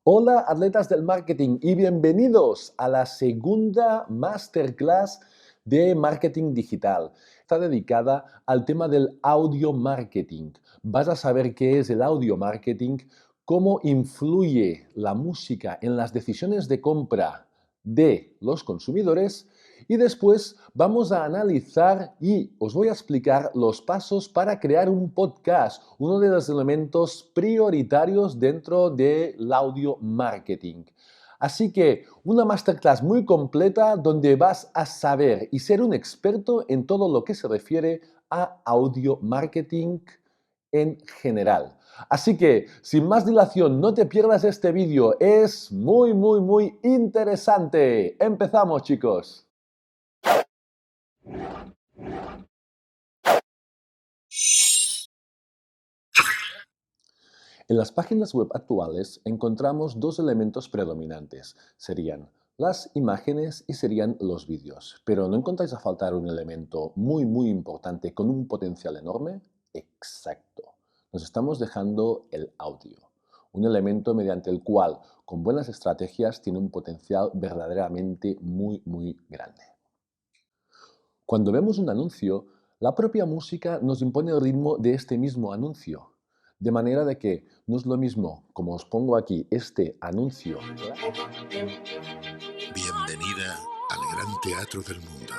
Hola atletas del marketing y bienvenidos a la segunda masterclass de marketing digital. Está dedicada al tema del audio marketing. Vas a saber qué es el audio marketing, cómo influye la música en las decisiones de compra de los consumidores y después vamos a analizar y os voy a explicar los pasos para crear un podcast, uno de los elementos prioritarios dentro del audio marketing. Así que una masterclass muy completa donde vas a saber y ser un experto en todo lo que se refiere a audio marketing en general. Así que, sin más dilación, no te pierdas este vídeo. Es muy interesante. Empezamos, chicos. En las páginas web actuales encontramos dos elementos predominantes. Serían las imágenes y serían los vídeos. Pero ¿no encontráis a faltar un elemento muy importante con un potencial enorme? Exacto. Nos estamos dejando el audio. Un elemento mediante el cual, con buenas estrategias, tiene un potencial verdaderamente muy grande. Cuando vemos un anuncio, la propia música nos impone el ritmo de este mismo anuncio. De manera de que no es lo mismo, como os pongo aquí, este anuncio. Bienvenida al Gran Teatro del Mundo.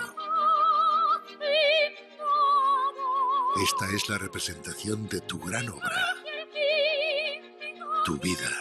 Esta es la representación de tu gran obra, tu vida.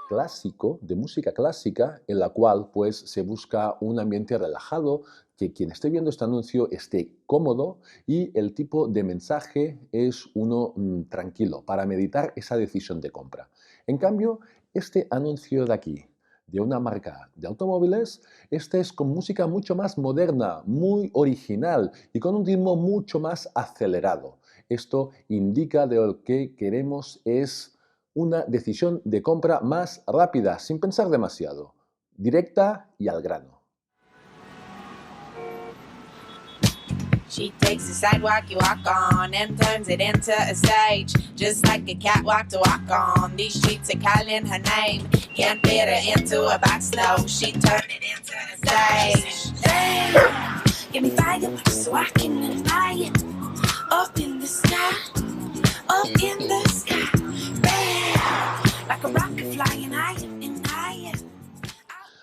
Clásico, de música clásica, en la cual pues se busca un ambiente relajado, que quien esté viendo este anuncio esté cómodo y el tipo de mensaje es uno tranquilo para meditar esa decisión de compra. En cambio, este anuncio de aquí, de una marca de automóviles, este es con música mucho más moderna, muy original y con un ritmo mucho más acelerado. Esto indica de lo que queremos es una decisión de compra más rápida, sin pensar demasiado, directa y al grano. She takes the sidewalk you walk on and turns it into a stage. Just like a catwalk to walk on. These streets are calling her name. Can't fit her into a box, no. She turned it into a stage. Damn, give me fire so I can admire it. Up in the sky, up in the sky. Bam, like a rocket flying higher and higher.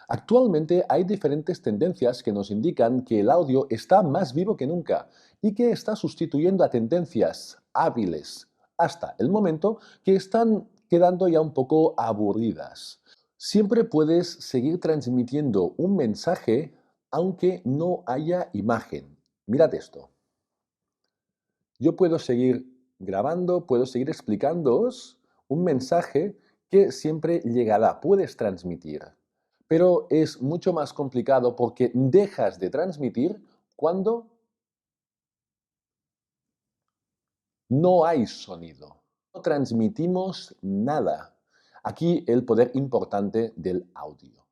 Actualmente hay diferentes tendencias que nos indican que el audio está más vivo que nunca y que está sustituyendo a tendencias hábiles hasta el momento que están quedando ya un poco aburridas. Siempre puedes seguir transmitiendo un mensaje aunque no haya imagen. Mirad esto. Yo puedo seguir grabando, puedo seguir explicándoos un mensaje que siempre llegará, puedes transmitir. Pero es mucho más complicado porque dejas de transmitir cuando no hay sonido. No transmitimos nada. Aquí el poder importante del audio.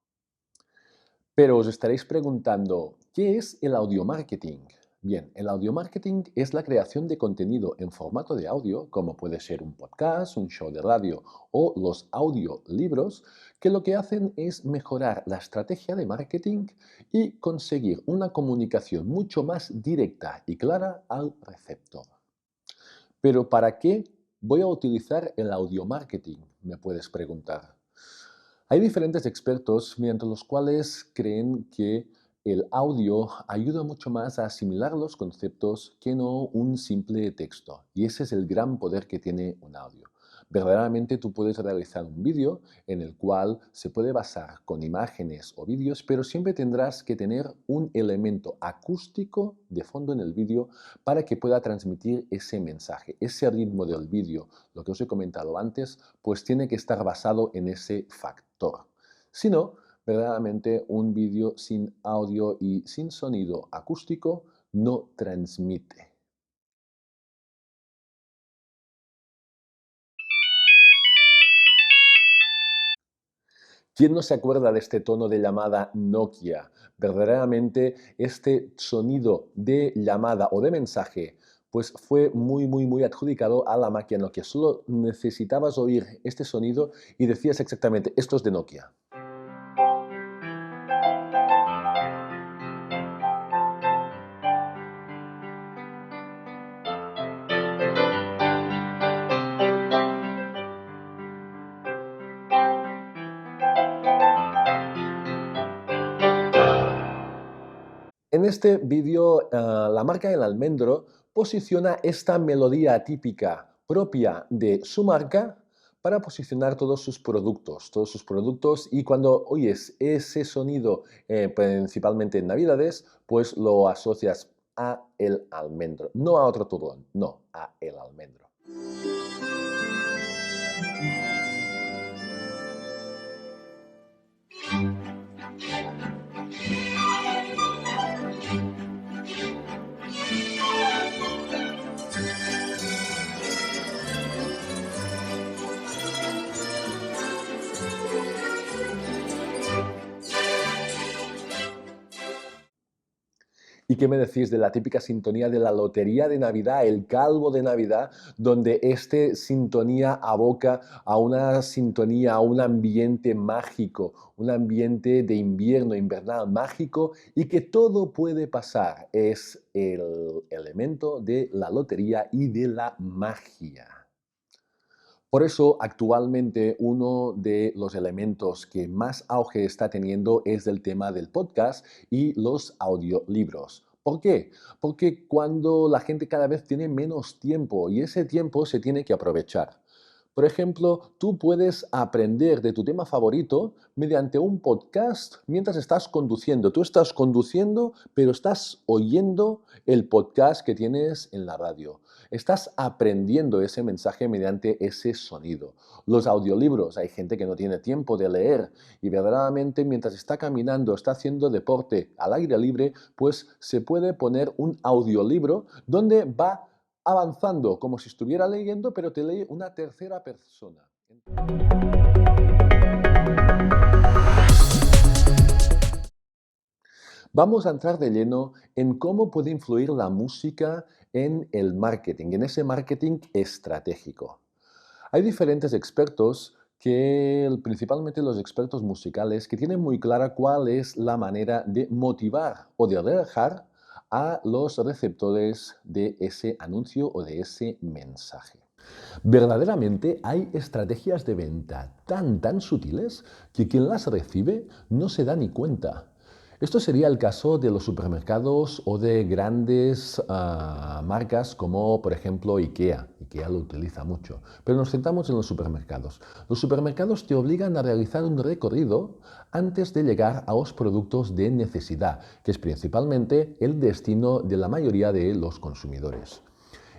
Pero os estaréis preguntando, ¿qué es el audio marketing? Bien, el audio marketing es la creación de contenido en formato de audio, como puede ser un podcast, un show de radio o los audiolibros, que lo que hacen es mejorar la estrategia de marketing y conseguir una comunicación mucho más directa y clara al receptor. Pero ¿para qué voy a utilizar el audio marketing? Me puedes preguntar. Hay diferentes expertos mediante los cuales creen que el audio ayuda mucho más a asimilar los conceptos que no un simple texto. Y ese es el gran poder que tiene un audio. Verdaderamente tú puedes realizar un vídeo en el cual se puede basar con imágenes o vídeos, pero siempre tendrás que tener un elemento acústico de fondo en el vídeo para que pueda transmitir ese mensaje. Ese ritmo del vídeo, lo que os he comentado antes, pues tiene que estar basado en ese factor. Si no, verdaderamente un vídeo sin audio y sin sonido acústico no transmite. ¿Quién no se acuerda de este tono de llamada Nokia? Verdaderamente este sonido de llamada o de mensaje pues fue muy adjudicado a la máquina Nokia. Solo necesitabas oír este sonido y decías exactamente, esto es de Nokia. En este vídeo, la marca El Almendro posiciona esta melodía típica propia de su marca para posicionar todos sus productos y cuando oyes ese sonido, principalmente en Navidades, pues lo asocias a El Almendro, no a otro turrón, no, a El Almendro. ¿Y qué me decís de la típica sintonía de la lotería de Navidad, el calvo de Navidad, donde esta sintonía aboca a una sintonía, a un ambiente mágico, un ambiente de invierno, invernal mágico y que todo puede pasar? Es el elemento de la lotería y de la magia. Por eso, actualmente, uno de los elementos que más auge está teniendo es el tema del podcast y los audiolibros. ¿Por qué? Porque cuando la gente cada vez tiene menos tiempo y ese tiempo se tiene que aprovechar. Por ejemplo, tú puedes aprender de tu tema favorito mediante un podcast mientras estás conduciendo. Tú estás conduciendo, pero estás oyendo el podcast que tienes en la radio. Estás aprendiendo ese mensaje mediante ese sonido. Los audiolibros, hay gente que no tiene tiempo de leer y verdaderamente mientras está caminando, está haciendo deporte al aire libre, pues se puede poner un audiolibro donde va avanzando como si estuviera leyendo, pero te lee una tercera persona. Vamos a entrar de lleno en cómo puede influir la música en el marketing, en ese marketing estratégico. Hay diferentes expertos principalmente los expertos musicales, que tienen muy clara cuál es la manera de motivar o de relajar a los receptores de ese anuncio o de ese mensaje. Verdaderamente hay estrategias de venta tan sutiles que quien las recibe no se da ni cuenta. Esto sería el caso de los supermercados o de grandes marcas como por ejemplo IKEA. IKEA lo utiliza mucho. Pero nos centramos en los supermercados. Los supermercados te obligan a realizar un recorrido antes de llegar a los productos de necesidad, que es principalmente el destino de la mayoría de los consumidores.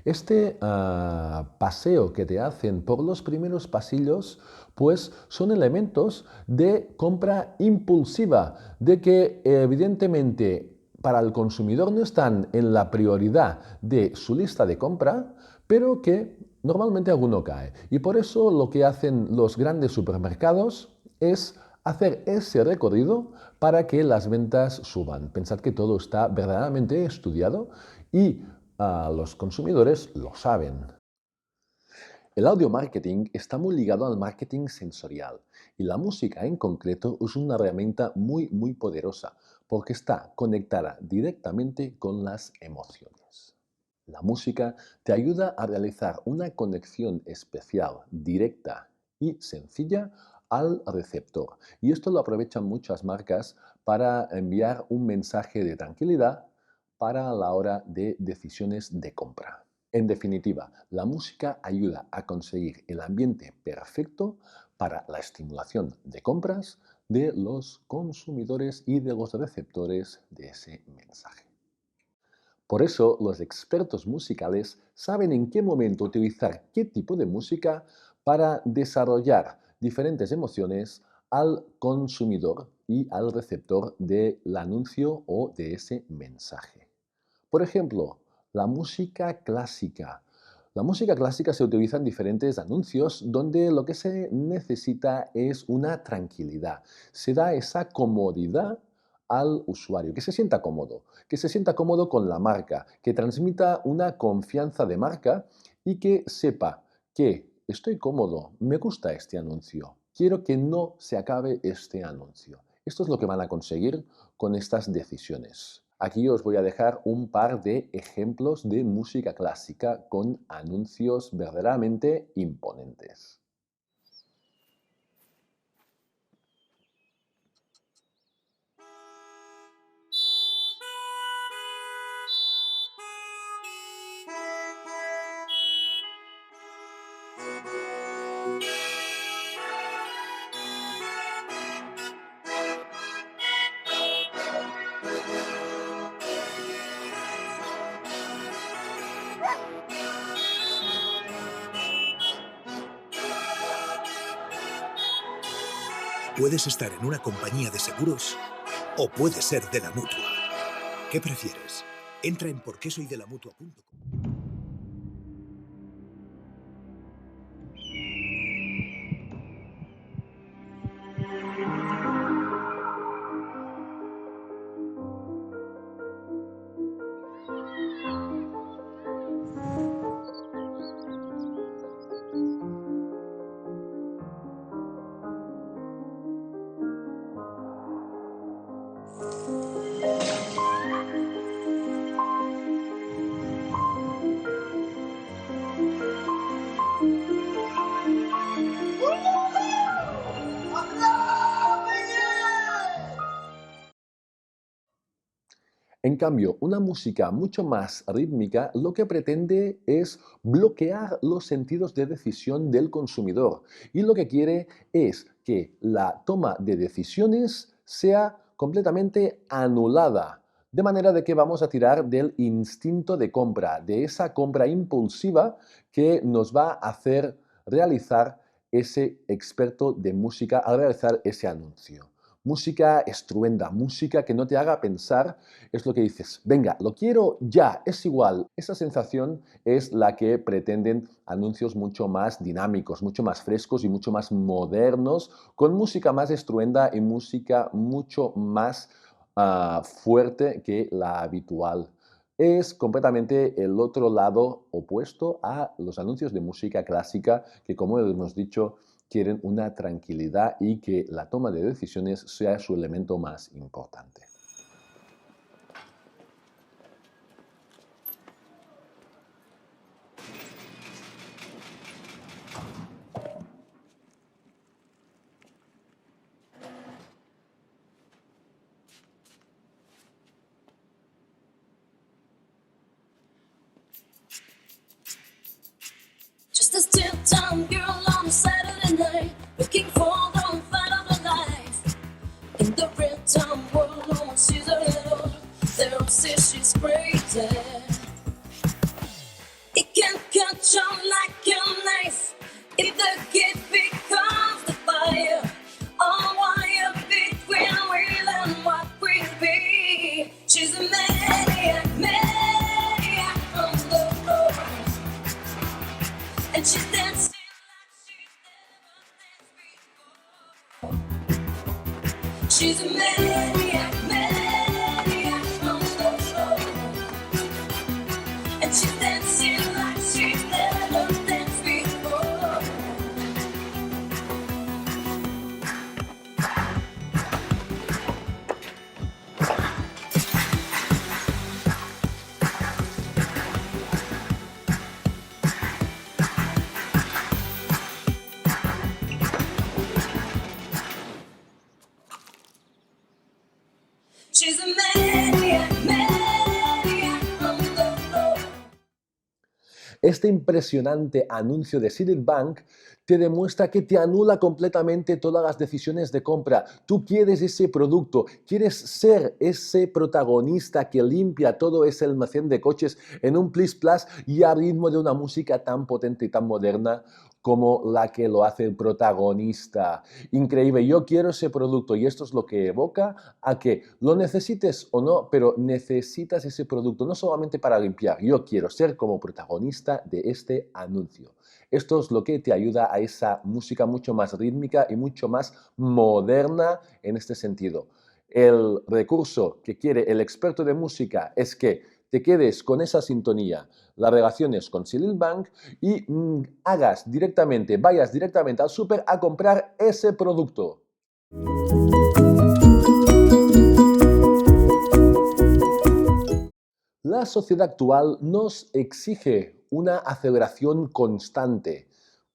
Este paseo que te hacen por los primeros pasillos, pues son elementos de compra impulsiva, de que evidentemente para el consumidor no están en la prioridad de su lista de compra, pero que normalmente alguno cae. Y por eso lo que hacen los grandes supermercados es hacer ese recorrido para que las ventas suban. Pensad que todo está verdaderamente estudiado y los consumidores lo saben. El audio marketing está muy ligado al marketing sensorial y la música en concreto es una herramienta muy poderosa porque está conectada directamente con las emociones. La música te ayuda a realizar una conexión especial, directa y sencilla al receptor. Y esto lo aprovechan muchas marcas para enviar un mensaje de tranquilidad para la hora de decisiones de compra. En definitiva, la música ayuda a conseguir el ambiente perfecto para la estimulación de compras de los consumidores y de los receptores de ese mensaje. Por eso, los expertos musicales saben en qué momento utilizar qué tipo de música para desarrollar diferentes emociones al consumidor y al receptor del anuncio o de ese mensaje. Por ejemplo, la música clásica La música clásica se utiliza en diferentes anuncios donde lo que se necesita es una tranquilidad. Se da esa comodidad al usuario, que se sienta cómodo con la marca, que transmita una confianza de marca y que sepa que estoy cómodo, me gusta este anuncio, quiero que no se acabe este anuncio. Esto es lo que van a conseguir con estas decisiones. Aquí os voy a dejar un par de ejemplos de música clásica con anuncios verdaderamente imponentes. Puedes estar en una compañía de seguros o puedes ser de la Mutua. ¿Qué prefieres? Entra en porquesoydelamutua.com. En cambio, una música mucho más rítmica lo que pretende es bloquear los sentidos de decisión del consumidor y lo que quiere es que la toma de decisiones sea completamente anulada, de manera de que vamos a tirar del instinto de compra, de esa compra impulsiva que nos va a hacer realizar ese experto de música al realizar ese anuncio. Música estruenda, música que no te haga pensar, es lo que dices, venga, lo quiero ya, es igual. Esa sensación es la que pretenden anuncios mucho más dinámicos, mucho más frescos y mucho más modernos, con música más estruenda y música mucho más fuerte que la habitual. Es completamente el otro lado opuesto a los anuncios de música clásica que, como hemos dicho, quieren una tranquilidad y que la toma de decisiones sea su elemento más importante. Just a still-town girl on a Saturday night, looking for the fight of her life. In the real-time world, no one sees her at all. They all say she's crazy. It can catch on like a knife if the kid becomes the fire. Oh, wire between real and what will be. She's a maniac, maniac on the road. And she's dancing like she's never danced before. She's a maniac, maniac on the floor. And she's dancing like she's never danced before. She's a maniac, maniac on the floor. Este impresionante anuncio de Citibank te demuestra que te anula completamente todas las decisiones de compra. Tú quieres ese producto, quieres ser ese protagonista que limpia todo ese almacén de coches en un plis plas y al ritmo de una música tan potente y tan moderna como la que lo hace el protagonista. Increíble, yo quiero ese producto y esto es lo que evoca a que lo necesites o no, pero necesitas ese producto no solamente para limpiar, yo quiero ser como protagonista de este anuncio. Esto es lo que te ayuda a esa música mucho más rítmica y mucho más moderna en este sentido. El recurso que quiere el experto de música es que te quedes con esa sintonía, las relaciones con Silil Bank y vayas directamente al súper a comprar ese producto. La sociedad actual nos exige una aceleración constante,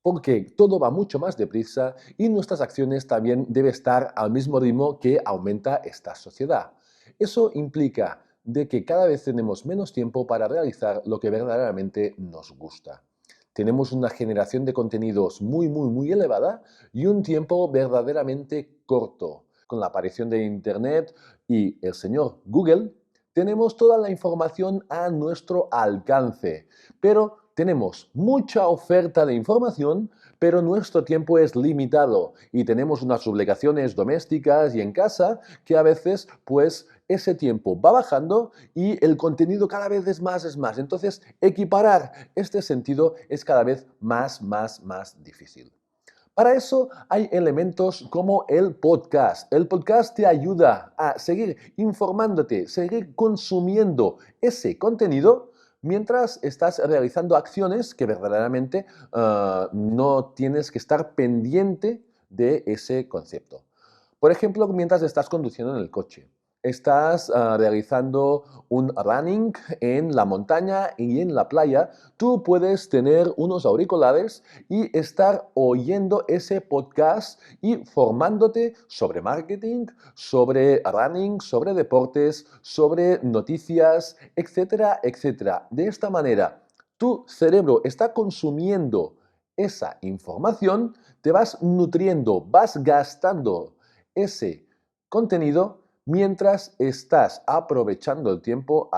porque todo va mucho más deprisa y nuestras acciones también deben estar al mismo ritmo que aumenta esta sociedad. Eso implica de que cada vez tenemos menos tiempo para realizar lo que verdaderamente nos gusta. Tenemos una generación de contenidos muy elevada y un tiempo verdaderamente corto. Con la aparición de Internet y el señor Google, tenemos toda la información a nuestro alcance, pero tenemos mucha oferta de información, pero nuestro tiempo es limitado y tenemos unas obligaciones domésticas y en casa que a veces pues ese tiempo va bajando y el contenido cada vez es más. Entonces, equiparar este sentido es cada vez más difícil. Para eso hay elementos como el podcast. El podcast te ayuda a seguir informándote, seguir consumiendo ese contenido mientras estás realizando acciones que verdaderamente no tienes que estar pendiente de ese concepto. Por ejemplo, mientras estás conduciendo en el coche. Estás realizando un running en la montaña y en la playa, tú puedes tener unos auriculares y estar oyendo ese podcast y formándote sobre marketing, sobre running, sobre deportes, sobre noticias, etcétera. De esta manera, tu cerebro está consumiendo esa información, te vas nutriendo, vas gastando ese contenido mientras estás aprovechando el tiempo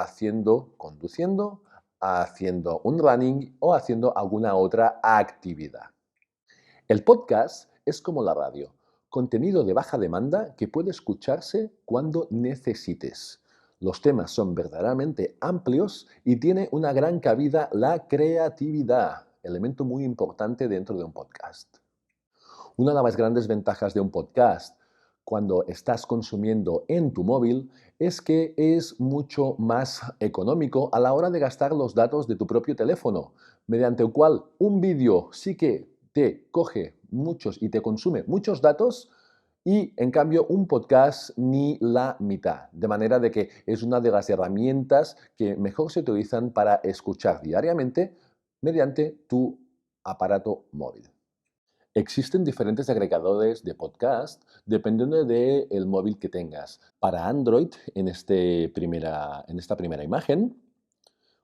conduciendo, haciendo un running o haciendo alguna otra actividad. El podcast es como la radio, contenido de baja demanda que puede escucharse cuando necesites. Los temas son verdaderamente amplios y tiene una gran cabida la creatividad, elemento muy importante dentro de un podcast. Una de las grandes ventajas de un podcast cuando estás consumiendo en tu móvil es que es mucho más económico a la hora de gastar los datos de tu propio teléfono, mediante el cual un vídeo sí que te coge muchos y te consume muchos datos y en cambio un podcast ni la mitad. De manera de que es una de las herramientas que mejor se utilizan para escuchar diariamente mediante tu aparato móvil. Existen diferentes agregadores de podcast dependiendo del móvil que tengas. Para Android, en esta primera imagen,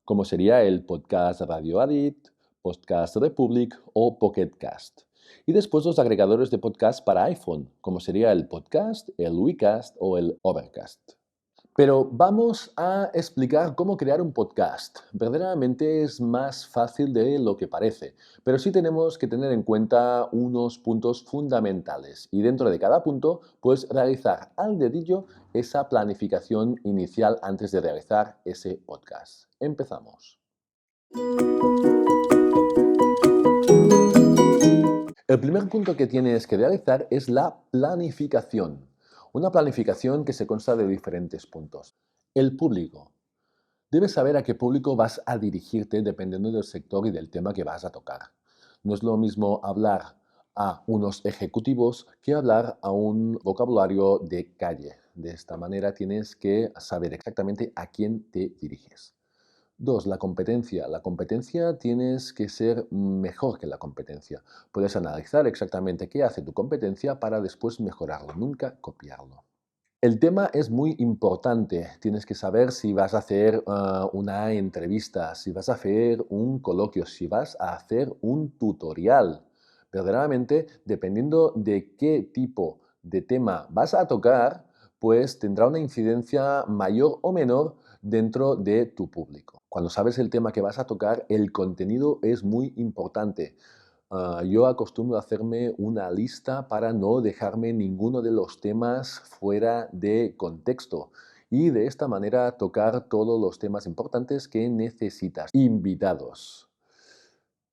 como sería el Podcast Radio Addict, Podcast Republic o Pocket Cast. Y después los agregadores de podcast para iPhone, como sería el Podcast, el WeCast o el Overcast. Pero vamos a explicar cómo crear un podcast. Verdaderamente es más fácil de lo que parece, pero sí tenemos que tener en cuenta unos puntos fundamentales y dentro de cada punto, pues realizar al dedillo esa planificación inicial antes de realizar ese podcast. Empezamos. El primer punto que tienes que realizar es la planificación. Una planificación que se consta de diferentes puntos. El público. Debes saber a qué público vas a dirigirte dependiendo del sector y del tema que vas a tocar. No es lo mismo hablar a unos ejecutivos que hablar a un vocabulario de calle. De esta manera tienes que saber exactamente a quién te diriges. 2. La competencia. La competencia tienes que ser mejor que la competencia. Puedes analizar exactamente qué hace tu competencia para después mejorarlo, nunca copiarlo. El tema es muy importante. Tienes que saber si vas a hacer una entrevista, si vas a hacer un coloquio, si vas a hacer un tutorial. Verdaderamente, dependiendo de qué tipo de tema vas a tocar, pues tendrá una incidencia mayor o menor dentro de tu público. Cuando sabes el tema que vas a tocar, el contenido es muy importante. Yo acostumbro a hacerme una lista para no dejarme ninguno de los temas fuera de contexto y de esta manera tocar todos los temas importantes que necesitas. Invitados.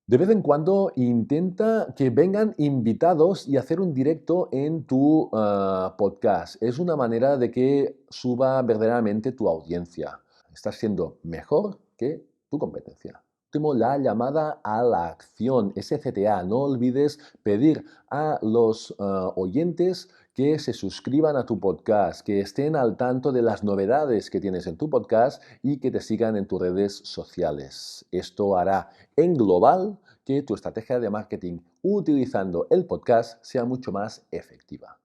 De vez en cuando intenta que vengan invitados y hacer un directo en tu podcast. Es una manera de que suba verdaderamente tu audiencia. Estás siendo mejor que tu competencia. Último, la llamada a la acción, SCTA. No olvides pedir a los oyentes que se suscriban a tu podcast, que estén al tanto de las novedades que tienes en tu podcast y que te sigan en tus redes sociales. Esto hará en global que tu estrategia de marketing utilizando el podcast sea mucho más efectiva.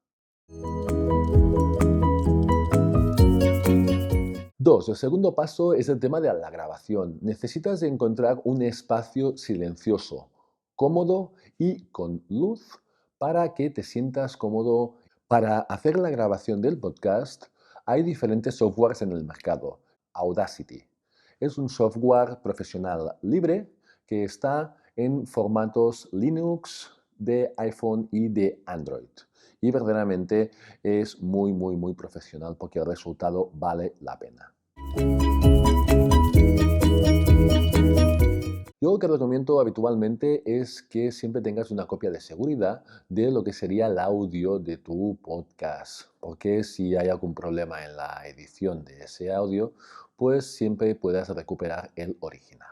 2. El segundo paso es el tema de la grabación. Necesitas encontrar un espacio silencioso, cómodo y con luz para que te sientas cómodo. Para hacer la grabación del podcast hay diferentes softwares en el mercado. Audacity es un software profesional libre que está en formatos Linux, de iPhone y de Android. Y verdaderamente es muy profesional porque el resultado vale la pena. Yo lo que recomiendo habitualmente es que siempre tengas una copia de seguridad de lo que sería el audio de tu podcast, porque si hay algún problema en la edición de ese audio, pues siempre puedas recuperar el original.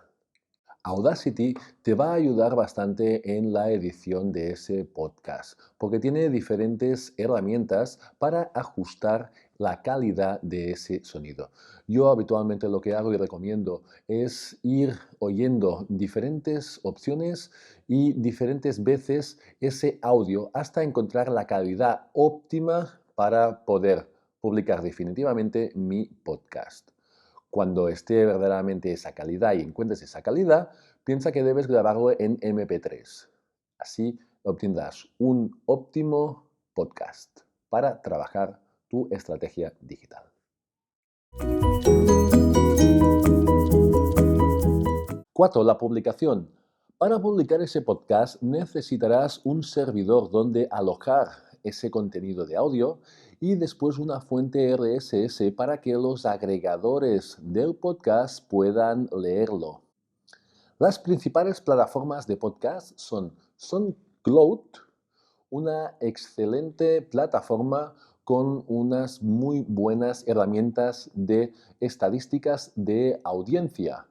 Audacity te va a ayudar bastante en la edición de ese podcast, porque tiene diferentes herramientas para ajustar la calidad de ese sonido. Yo habitualmente lo que hago y recomiendo es ir oyendo diferentes opciones y diferentes veces ese audio hasta encontrar la calidad óptima para poder publicar definitivamente mi podcast. Cuando esté verdaderamente esa calidad y encuentres esa calidad, piensa que debes grabarlo en MP3. Así obtendrás un óptimo podcast para trabajar tu estrategia digital. 4. La publicación. Para publicar ese podcast necesitarás un servidor donde alojar ese contenido de audio y después una fuente RSS para que los agregadores del podcast puedan leerlo. Las principales plataformas de podcast son SoundCloud, una excelente plataforma con unas muy buenas herramientas de estadísticas de audiencia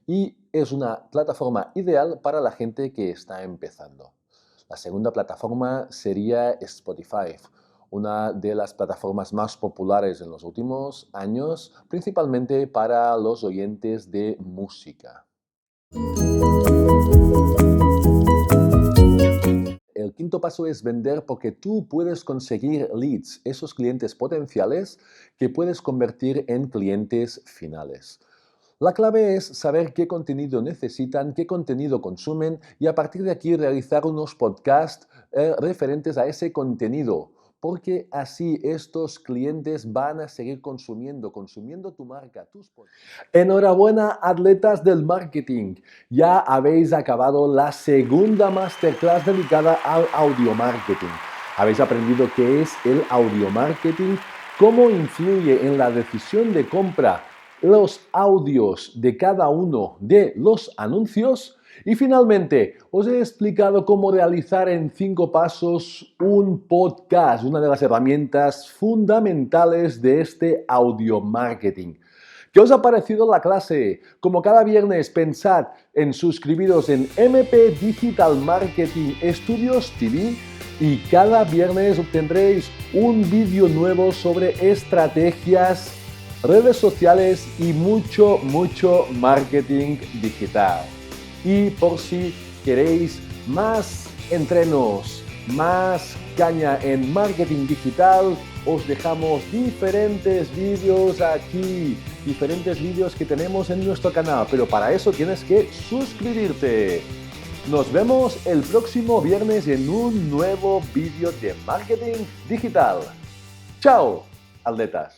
y es una plataforma ideal para la gente que está empezando. La segunda plataforma sería Spotify, una de las plataformas más populares en los últimos años, principalmente para los oyentes de música. El quinto paso es vender porque tú puedes conseguir leads, esos clientes potenciales que puedes convertir en clientes finales. La clave es saber qué contenido necesitan, qué contenido consumen y a partir de aquí realizar unos podcasts referentes a ese contenido, porque así estos clientes van a seguir consumiendo tu marca, tus podcasts. Enhorabuena, atletas del marketing. Ya habéis acabado la segunda masterclass dedicada al audio marketing. Habéis aprendido qué es el audio marketing, cómo influye en la decisión de compra los audios de cada uno de los anuncios y finalmente os he explicado cómo realizar en 5 pasos un podcast, una de las herramientas fundamentales de este audio marketing. ¿Qué os ha parecido la clase? Como cada viernes, pensad en suscribiros en MP Digital Marketing Studios TV y cada viernes obtendréis un vídeo nuevo sobre estrategias, redes sociales y mucho marketing digital. Y por si queréis más entrenos, más caña en marketing digital, os dejamos diferentes vídeos aquí, diferentes vídeos que tenemos en nuestro canal, pero para eso tienes que suscribirte. Nos vemos el próximo viernes en un nuevo vídeo de marketing digital. ¡Chao, atletas!